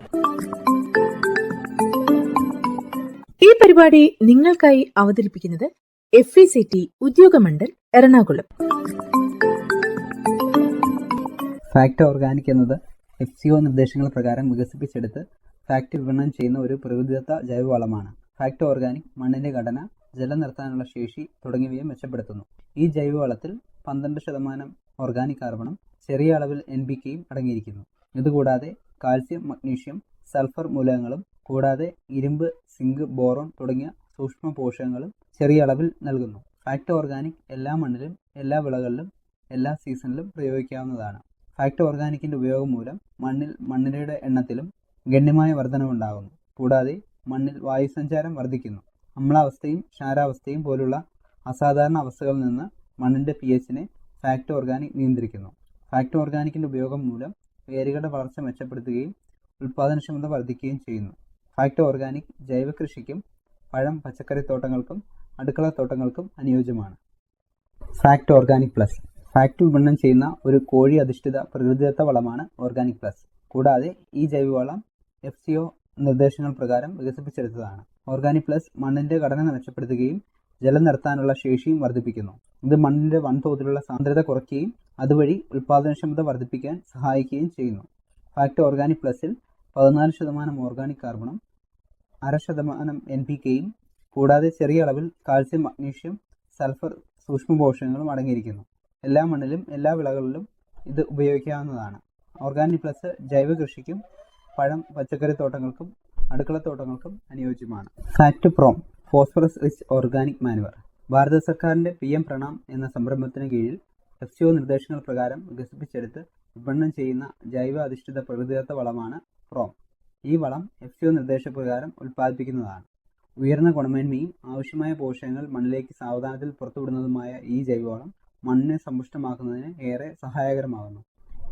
ഈ പരിപാടി നിങ്ങൾക്കായി അവതരിപ്പിക്കുന്നത് FACT Udyogamandal Ernakulam. Fact organic എന്നത് FCO നിർദ്ദേശങ്ങൾ പ്രകാരം വികസിപ്പിച്ചെടുത്ത് ഫാക്ട് വിപണനം ചെയ്യുന്ന ഒരു പ്രകൃതിദത്ത ജൈവവളമാണ്. ഫാക്ട് ഓർഗാനിക് മണ്ണിന്റെ ഘടന, ജലം നിർത്താനുള്ള ശേഷി തുടങ്ങിയവയെ മെച്ചപ്പെടുത്തുന്നു. ഈ ജൈവവളത്തിൽ 12% ഓർഗാനിക് കാർബണും ചെറിയ അളവിൽ NPKയും അടങ്ങിയിരിക്കുന്നു. ഇതുകൂടാതെ കാൽസ്യം, മഗ്നീഷ്യം, സൾഫർ മൂലകങ്ങളും കൂടാതെ ഇരുമ്പ്, സിങ്ക്, ബോറോൺ തുടങ്ങിയ സൂക്ഷ്മ പോഷകങ്ങളും ചെറിയ അളവിൽ നൽകുന്നു. ഫാക്ട് ഓർഗാനിക് എല്ലാ മണ്ണിലും, എല്ലാ വിളകളിലും, എല്ലാ സീസണിലും പ്രയോഗിക്കാവുന്നതാണ്. ഫാക്ട് ഓർഗാനിക്കിന്റെ ഉപയോഗം മൂലം മണ്ണിരയുടെ എണ്ണത്തിലും ഗണ്യമായ വർധനവുണ്ടാകുന്നു. കൂടാതെ മണ്ണിൽ വായുസഞ്ചാരം വർദ്ധിക്കുന്നു. അമ്ലാവസ്ഥയും ക്ഷാരാവസ്ഥയും പോലുള്ള അസാധാരണ അവസ്ഥകളിൽ നിന്ന് മണ്ണിന്റെ pHനെ ഫാക്ട് ഓർഗാനിക് നിയന്ത്രിക്കുന്നു. ഫാക്ട് ഓർഗാനിക്കിന്റെ ഉപയോഗം മൂലം വേരുകളുടെ വളർച്ച മെച്ചപ്പെടുത്തുകയും ഉൽപാദനക്ഷമത വർദ്ധിക്കുകയും ചെയ്യുന്നു. ഫാക്ട് ഓർഗാനിക് ജൈവ കൃഷിക്കും പഴം, പച്ചക്കറി തോട്ടങ്ങൾക്കും അടുക്കള തോട്ടങ്ങൾക്കും അനുയോജ്യമാണ്. ഫാക്ട് ഓർഗാനിക് പ്ലസ് ഫാക്ട് വിപണനം ചെയ്യുന്ന ഒരു കോഴി അധിഷ്ഠിത പ്രകൃതിദത്ത വളമാണ് ഓർഗാനിക് പ്ലസ്. കൂടാതെ ഈ ജൈവവളം FCO നിർദ്ദേശങ്ങൾ പ്രകാരം വികസിപ്പിച്ചെടുത്തതാണ്. ഓർഗാനിക് പ്ലസ് മണ്ണിന്റെ ഘടന മെച്ചപ്പെടുത്തുകയും ജലം നിർത്താനുള്ള ശേഷിയും വർദ്ധിപ്പിക്കുന്നു. ഇത് മണ്ണിന്റെ വൻതോതിലുള്ള സാന്ദ്രത കുറയ്ക്കുകയും അതുവഴി ഉൽപാദനക്ഷമത വർദ്ധിപ്പിക്കാൻ സഹായിക്കുകയും ചെയ്യുന്നു. ഫാക്ട് ഓർഗാനിക് പ്ലസിൽ 14% ഓർഗാനിക് കാർബണും 0.5% NPKയും കൂടാതെ ചെറിയ അളവിൽ കാൽസ്യം, മഗ്നീഷ്യം, സൾഫർ സൂക്ഷ്മ പോഷകങ്ങളും അടങ്ങിയിരിക്കുന്നു. എല്ലാ മണ്ണിലും എല്ലാ വിളകളിലും ഇത് ഉപയോഗിക്കാവുന്നതാണ്. ഓർഗാനിക് പ്ലസ് ജൈവ കൃഷിക്കും പഴം, പച്ചക്കറി തോട്ടങ്ങൾക്കും അടുക്കള തോട്ടങ്ങൾക്കും അനുയോജ്യമാണ്. FACT PROM phosphorus rich organic manure Bharat സർക്കാരിന്റെ PM പ്രണാം എന്ന സംരംഭത്തിന് കീഴിൽ FCO നിർദ്ദേശങ്ങൾ പ്രകാരം വികസിപ്പിച്ചെടുത്ത് വിപണനം ചെയ്യുന്ന ജൈവ അധിഷ്ഠിത പ്രകൃതിദത്ത വളമാണ് പ്രോം. ഈ വളം FCO നിർദ്ദേശപ്രകാരം ഉൽപ്പാദിപ്പിക്കുന്നതാണ്. ഉയർന്ന ഗുണമേന്മയും ആവശ്യമായ പോഷകങ്ങൾ മണ്ണിലേക്ക് സാവധാനത്തിൽ പുറത്തുവിടുന്നതുമായ ഈ ജൈവവളം മണ്ണിനെ സമ്പുഷ്ടമാക്കുന്നതിന് ഏറെ സഹായകരമാകുന്നു.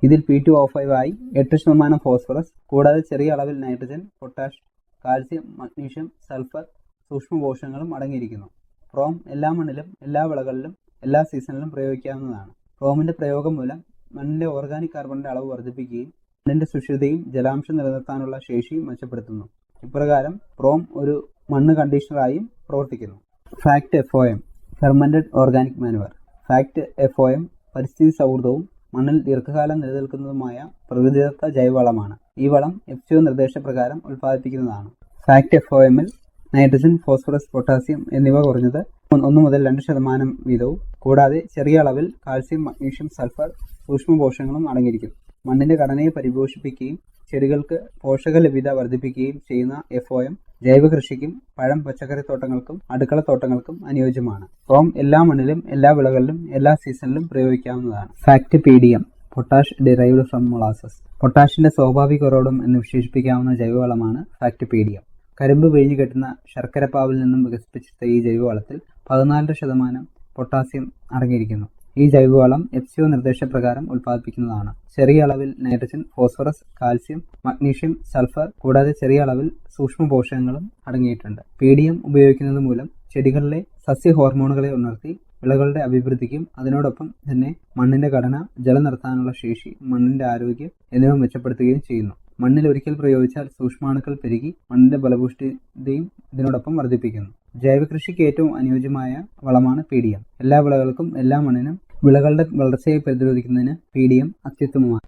ഇതിൽ P2O5 ആയി 8% ഫോസ്ഫറസ് കൂടാതെ ചെറിയ അളവിൽ nitrogen, potash, calcium, magnesium, sulphur സൂക്ഷ്മ പോഷകങ്ങളും അടങ്ങിയിരിക്കുന്നു. പ്രോം എല്ലാ മണ്ണിലും, എല്ലാ വിളകളിലും, എല്ലാ സീസണിലും പ്രയോഗിക്കാവുന്നതാണ്. പ്രോമിന്റെ പ്രയോഗം മൂലം മണ്ണിന്റെ ഓർഗാനിക് കാർബണിന്റെ അളവ് വർദ്ധിപ്പിക്കുകയും മണ്ണിന്റെ സുഷിരതയും ജലാംശം നിലനിർത്താനുള്ള ശേഷിയും മെച്ചപ്പെടുത്തുന്നു. ഇപ്രകാരം പ്രോം ഒരു മണ്ണ് കണ്ടീഷണറായും പ്രവർത്തിക്കുന്നു. Fact FOM fermented organic manoeuvre fact FOM പരിസ്ഥിതി സൗഹൃദവും മണ്ണിൽ ദീർഘകാലം നിലനിൽക്കുന്നതുമായ പ്രകൃതിദത്ത ജൈവവളമാണ്. ഈ വളം FCO നിർദ്ദേശപ്രകാരം ഉൽപ്പാദിപ്പിക്കുന്നതാണ്. ഫാക്ട് FOM ൽ നൈട്രജൻ, ഫോസ്ഫറസ്, പൊട്ടാസ്യം എന്നിവ കുറഞ്ഞത് 1 മുതൽ 2% വീതവും കൂടാതെ ചെറിയ അളവിൽ കാൽസ്യം, മഗ്നീഷ്യം, സൾഫർ, സൂക്ഷ്മ പോഷകങ്ങളും അടങ്ങിയിരിക്കുന്നു. മണ്ണിന്റെ ഘടനയെ പരിപോഷിപ്പിക്കുകയും ചെടികൾക്ക് പോഷക ലഭ്യത വർദ്ധിപ്പിക്കുകയും ചെയ്യുന്ന FOM ജൈവ കൃഷിക്കും പഴം പച്ചക്കറിത്തോട്ടങ്ങൾക്കും അടുക്കളത്തോട്ടങ്ങൾക്കും അനുയോജ്യമാണ്. FOM എല്ലാ മണ്ണിലും എല്ലാ വിളകളിലും എല്ലാ സീസണിലും പ്രയോഗിക്കാവുന്നതാണ്. FACT PDM potash derived from molasses. പൊട്ടാഷിന്റെ സ്വാഭാവിക ഉറവിടം എന്ന് വിശേഷിപ്പിക്കാവുന്ന ജൈവവളമാണ് ഫാക്ട് PDM. കരിമ്പ് പിഴിഞ്ഞു കെട്ടുന്ന ശർക്കരപ്പാവിൽ നിന്നും വികസിപ്പിച്ചെടുത്ത ഈ ജൈവവളത്തിൽ 14% പൊട്ടാസ്യം അടങ്ങിയിരിക്കുന്നു. ഈ ജൈവവളം FCO നിർദ്ദേശപ്രകാരം ഉൽപ്പാദിപ്പിക്കുന്നതാണ്. ചെറിയ അളവിൽ nitrogen, phosphorus, calcium, magnesium, sulphur കൂടാതെ ചെറിയ അളവിൽ സൂക്ഷ്മ പോഷകങ്ങളും അടങ്ങിയിട്ടുണ്ട്. PDM ഉപയോഗിക്കുന്നത് മൂലം ചെടികളിലെ സസ്യ ഹോർമോണുകളെ ഉണർത്തി വിളകളുടെ അഭിവൃദ്ധിക്കും അതിനോടൊപ്പം തന്നെ മണ്ണിന്റെ ഘടന, ജലം നിർത്താനുള്ള ശേഷി, മണ്ണിന്റെ ആരോഗ്യം എന്നിവ മെച്ചപ്പെടുത്തുകയും ചെയ്യുന്നു. മണ്ണിൽ ഒരിക്കൽ പ്രയോഗിച്ചാൽ സൂക്ഷ്മാണുക്കൾ പെരുകി മണ്ണിന്റെ ഫലപുഷ്ടിയും ഇതിനോടൊപ്പം വർദ്ധിപ്പിക്കുന്നു. ജൈവകൃഷിക്ക് ഏറ്റവും അനുയോജ്യമായ വളമാണ് PDM. എല്ലാ വിളകൾക്കും എല്ലാ മണ്ണിനും വിളകളുടെ വളർച്ചയെ പ്രതിരോധിക്കുന്നതിന് PDM അത്യുത്തമമാണ്.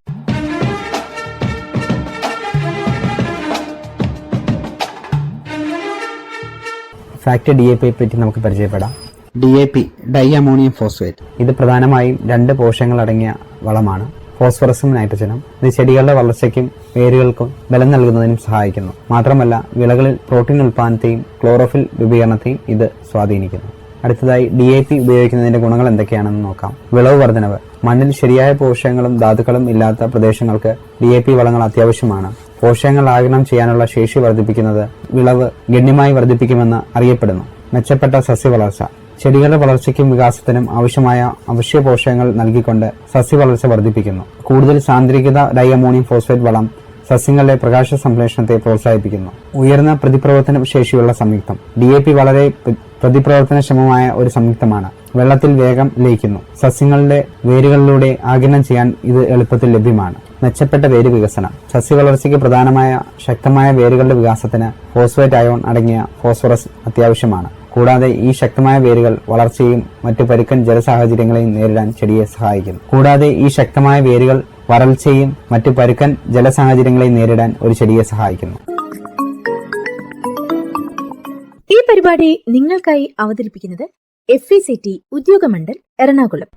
ഫാക്ട് DAP പറ്റി നമുക്ക് പരിചയപ്പെടാം. DAP dye ammonium phosphate. ഇത് പ്രധാനമായും 2 പോഷകങ്ങൾ അടങ്ങിയ വളമാണ്, ഫോസ്ഫറസും നൈട്രജനും. ഇത് ചെടികളുടെ വളർച്ചയ്ക്കും വേരുകൾക്കും ബലം നൽകുന്നതിനും സഹായിക്കുന്നു. മാത്രമല്ല വിളകളിൽ പ്രോട്ടീൻ ഉൽപ്പാദനത്തെയും ക്ലോറോഫിൽ രൂപീകരണത്തെയും ഇത് സ്വാധീനിക്കുന്നു. അടുത്തതായി DAP ഉപയോഗിക്കുന്നതിന്റെ ഗുണങ്ങൾ എന്തൊക്കെയാണെന്ന് നോക്കാം. വിളവ് വർധനവ്. മണ്ണിൽ ശരിയായ പോഷകങ്ങളും ധാതുക്കളും ഇല്ലാത്ത പ്രദേശങ്ങൾക്ക് DAP വളങ്ങൾ അത്യാവശ്യമാണ്. പോഷകങ്ങൾ ആഗിരണം ചെയ്യാനുള്ള ശേഷി വർദ്ധിപ്പിക്കുന്നത് വിളവ് ഗണ്യമായി വർദ്ധിപ്പിക്കുമെന്ന് അറിയപ്പെടുന്നു. മെച്ചപ്പെട്ട സസ്യവളർച്ച. ചെടികളുടെ വളർച്ചയ്ക്കും വികാസത്തിനും ആവശ്യമായ അവശ്യ പോഷകങ്ങൾ നൽകിക്കൊണ്ട് സസ്യവളർച്ച വർദ്ധിപ്പിക്കുന്നു. കൂടുതൽ സാന്ദ്രീകൃത ഡൈ അമോണിയം ഫോസ്ഫേറ്റ് വളം സസ്യങ്ങളുടെ പ്രകാശ സംശ്ലേഷണത്തെ പ്രോത്സാഹിപ്പിക്കുന്നു. ഉയർന്ന പ്രതിപ്രവർത്തന ശേഷിയുള്ള സംയുക്തം. DAP വളരെ പ്രതിപ്രവർത്തനക്ഷമമായ ഒരു സംയുക്തമാണ്. വെള്ളത്തിൽ വേഗം ലയിക്കുന്നു. സസ്യങ്ങളുടെ വേരുകളിലൂടെ ആഗിരണം ചെയ്യാൻ ഇത് എളുപ്പത്തിൽ ലഭ്യമാണ്. മെച്ചപ്പെട്ട വേര് വികസനം. സസ്യവളർച്ചയ്ക്ക് പ്രധാനമായ ശക്തമായ വേരുകളുടെ വികാസത്തിന് ഫോസ്ഫേറ്റ് അയോൺ അടങ്ങിയ ഫോസ്ഫറസ് അത്യാവശ്യമാണ്. കൂടാതെ ഈ ശക്തമായ വേരുകൾ വളർച്ചയും മറ്റു പരുക്കൻ ജലസാഹചര്യങ്ങളെയും നേരിടാൻ ചെടിയെ സഹായിക്കുന്നു. കൂടാതെ ഈ ശക്തമായ വേരുകൾ വരൾച്ചയും മറ്റു പരുക്കൻ ജലസാഹചര്യങ്ങളെയും നേരിടാൻ ഒരു ചെടിയെ സഹായിക്കുന്നു. ഈ പരിപാടി നിങ്ങൾക്കായി അവതരിപ്പിക്കുന്നത് FECT Udyogamandal Ernakulam.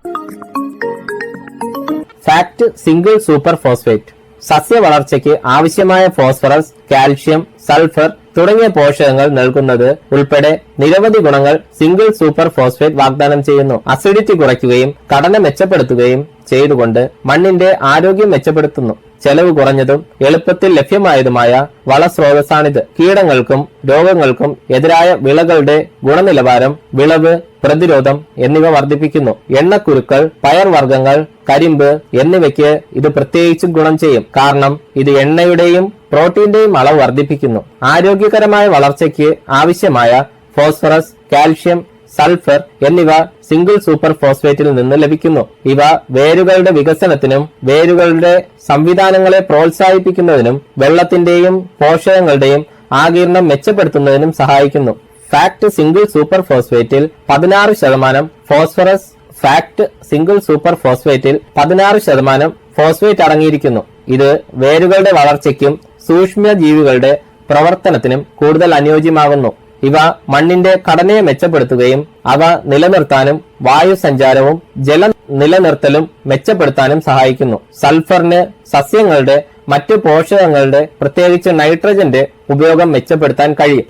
Fact single super phosphate. സസ്യ വളർച്ചയ്ക്ക് ആവശ്യമായ ഫോസ്ഫറസ്, കാൽഷ്യം, സൾഫർ തുടങ്ങിയ പോഷകങ്ങൾ നൽകുന്നത് ഉൾപ്പെടെ നിരവധി ഗുണങ്ങൾ സിംഗിൾ സൂപ്പർ ഫോസ്ഫേറ്റ് വാഗ്ദാനം ചെയ്യുന്നു. അസിഡിറ്റി കുറയ്ക്കുകയും ഘടന മെച്ചപ്പെടുത്തുകയും ചെയ്തുകൊണ്ട് മണ്ണിന്റെ ആരോഗ്യം മെച്ചപ്പെടുത്തുന്നു. ചെലവ് കുറഞ്ഞതും എളുപ്പത്തിൽ ലഭ്യമായതുമായ വളസ്രോതസ്സാണിത്. കീടങ്ങൾക്കും രോഗങ്ങൾക്കും എതിരായ വിളകളുടെ ഗുണനിലവാരം, വിളവ് പ്രതിരോധം എന്നിവ വർദ്ധിപ്പിക്കുന്നു. എണ്ണക്കുരുക്കൾ, പയർവർഗ്ഗങ്ങൾ, കരിമ്പ് എന്നിവയ്ക്ക് ഇത് പ്രത്യേകിച്ചും ഗുണം ചെയ്യും. കാരണം ഇത് എണ്ണയുടെയും പ്രോട്ടീന്റെയും അളവ് വർദ്ധിപ്പിക്കുന്നു. ആരോഗ്യകരമായ വളർച്ചയ്ക്ക് ആവശ്യമായ ഫോസ്ഫറസ്, കാൽഷ്യം, സൾഫർ എന്നിവ സിംഗിൾ സൂപ്പർ ഫോസ്ഫേറ്റിൽ നിന്ന് ലഭിക്കുന്നു. ഇവ വേരുകളുടെ വികസനത്തിനും വേരുകളുടെ സംവിധാനങ്ങളെ പ്രോത്സാഹിപ്പിക്കുന്നതിനും വെള്ളത്തിന്റെയും പോഷകങ്ങളുടെയും ആഗിരണം മെച്ചപ്പെടുത്തുന്നതിനും സഹായിക്കുന്നു. ഫാക്ട് സിംഗിൾ സൂപ്പർ ഫോസ്ഫേറ്റിൽ 16% ഫോസ്ഫറസ്. ഫാക്ട് സിംഗിൾ സൂപ്പർ ഫോസ്ഫേറ്റിൽ 16% ഫോസ്ഫേറ്റ് അടങ്ങിയിരിക്കുന്നു. ഇത് വേരുകളുടെ വളർച്ചയ്ക്കും സൂക്ഷ്മജീവികളുടെ പ്രവർത്തനത്തിനും കൂടുതൽ അനുയോജ്യമാകുന്നു. ഇവ മണ്ണിന്റെ ഘടനയെ മെച്ചപ്പെടുത്തുകയും അവ നിലനിർത്താനും വായു സഞ്ചാരവും ജല നിലനിർത്തലും മെച്ചപ്പെടുത്താനും സഹായിക്കുന്നു. സൾഫറിന് സസ്യങ്ങളുടെ മറ്റു പോഷകങ്ങളുടെ പ്രത്യേകിച്ച് നൈട്രജന്റെ ഉപയോഗം മെച്ചപ്പെടുത്താൻ കഴിയും.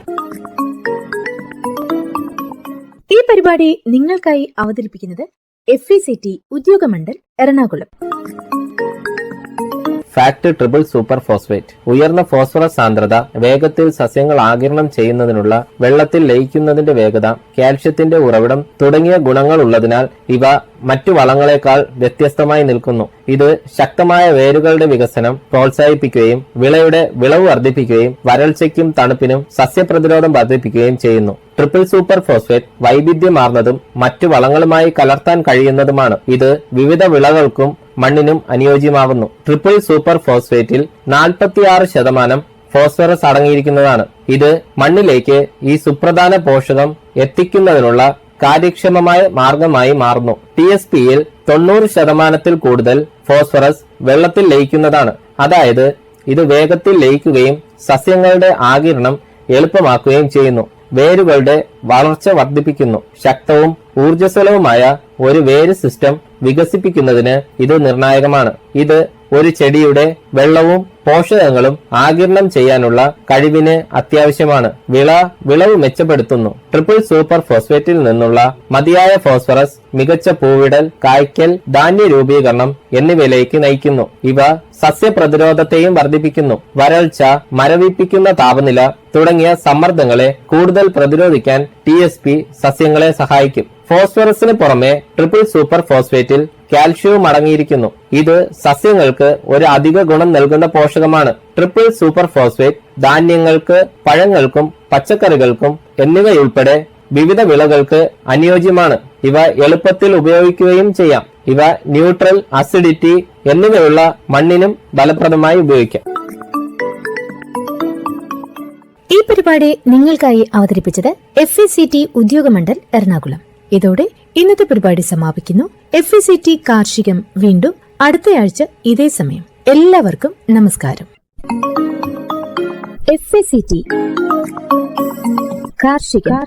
ഈ പരിപാടി നിങ്ങൾക്കായി അവതരിപ്പിക്കുന്നത് FECT Udyogamandal Ernakulam. Fact triple super phosphate. ഉയർന്ന ഫോസ്ഫറസ് സാന്ദ്രത, വേഗത്തിൽ സസ്യങ്ങൾ ആഗിരണം ചെയ്യുന്നതിനുള്ള വെള്ളത്തിൽ ലയിക്കുന്നതിന്റെ വേഗത, കാൽഷ്യത്തിന്റെ ഉറവിടം തുടങ്ങിയ ഗുണങ്ങൾ ഉള്ളതിനാൽ ഇവ മറ്റു വളങ്ങളെക്കാൾ വ്യത്യസ്തമായി നിൽക്കുന്നു. ഇത് ശക്തമായ വേരുകളുടെ വികസനം പ്രോത്സാഹിപ്പിക്കുകയും വിളയുടെ വിളവ് വർദ്ധിപ്പിക്കുകയും വരൾച്ചയ്ക്കും തണുപ്പിനും സസ്യപ്രതിരോധം വർദ്ധിപ്പിക്കുകയും ചെയ്യുന്നു. ട്രിപ്പിൾ സൂപ്പർ ഫോസ്ഫേറ്റ് വൈവിധ്യമാർന്നതും മറ്റു വളങ്ങളുമായി കലർത്താൻ കഴിയുന്നതുമാണ്. ഇത് വിവിധ വിളകൾക്കും മണ്ണിനും അനുയോജ്യമാകുന്നു. ട്രിപ്പിൾ സൂപ്പർ ഫോസ്ഫേറ്റിൽ 46% ഫോസ്ഫറസ് അടങ്ങിയിരിക്കുന്നതാണ്. ഇത് മണ്ണിലേക്ക് ഈ സുപ്രധാന പോഷകം എത്തിക്കുന്നതിനുള്ള കാര്യക്ഷമമായ മാർഗമായി മാറുന്നു. TSPയിൽ 90% കൂടുതൽ ഫോസ്ഫറസ് വെള്ളത്തിൽ ലയിക്കുന്നതാണ്. അതായത് ഇത് വേഗത്തിൽ ലയിക്കുകയും സസ്യങ്ങളുടെ ആഗിരണം എളുപ്പമാക്കുകയും ചെയ്യുന്നു. വേരുകളുടെ വളർച്ച വർദ്ധിപ്പിക്കുന്നു. ശക്തവും ഊർജ്ജസ്വലവുമായ ഒരു വേര് സിസ്റ്റം വികസിപ്പിക്കുന്നതിന് ഇത് നിർണായകമാണ്. ഇത് ഒരു ചെടിയുടെ വെള്ളവും പോഷകങ്ങളും ആഗിരണം ചെയ്യാനുള്ള കഴിവിന് അത്യാവശ്യമാണ്. വിളവ് മെച്ചപ്പെടുത്തുന്നു. ട്രിപ്പിൾ സൂപ്പർ ഫോസ്ഫേറ്റിൽ നിന്നുള്ള മതിയായ ഫോസ്ഫറസ് മികച്ച പൂവിടൽ, കായ്ക്കൽ, ധാന്യ രൂപീകരണം എന്നിവയിലേക്ക് നയിക്കുന്നു. ഇവ സസ്യപ്രതിരോധത്തെയും വർദ്ധിപ്പിക്കുന്നു. വരൾച്ച, മരവിപ്പിക്കുന്ന താപനില തുടങ്ങിയ സമ്മർദ്ദങ്ങളെ കൂടുതൽ പ്രതിരോധിക്കാൻ TSP സസ്യങ്ങളെ സഹായിക്കും. ഫോസ്ഫറസിന് പുറമെ ട്രിപ്പിൾ സൂപ്പർ ഫോസ്ഫേറ്റിൽ കാൽഷ്യവും അടങ്ങിയിരിക്കുന്നു. ഇത് സസ്യങ്ങൾക്ക് ഒരു അധിക ഗുണം നൽകുന്ന പോഷകമാണ്. ട്രിപ്പിൾ സൂപ്പർ ഫോസ്ഫേറ്റ് ധാന്യങ്ങൾക്ക്, പഴങ്ങൾക്കും പച്ചക്കറികൾക്കും എന്നിവയുൾപ്പെടെ വിവിധ വിളകൾക്ക് അനുയോജ്യമാണ്. ഇവ എളുപ്പത്തിൽ ഉപയോഗിക്കുകയും ചെയ്യാം. ഇവ ന്യൂട്രൽ, അസിഡിറ്റി എന്നിവയുള്ള മണ്ണിനും ഫലപ്രദമായി ഉപയോഗിക്കാം. ഈ പരിപാടി നിങ്ങൾക്കായി അവതരിപ്പിച്ചത് FECT ഉദ്യോഗമണ്ഡൽ എറണാകുളം. ഇതോടെ ഇന്നത്തെ പരിപാടി സമാപിക്കുന്നു. FECT കാർഷികം വീണ്ടും അടുത്തയാഴ്ച ഇതേ സമയം. എല്ലാവർക്കും നമസ്കാരം. FECT കാർഷികം.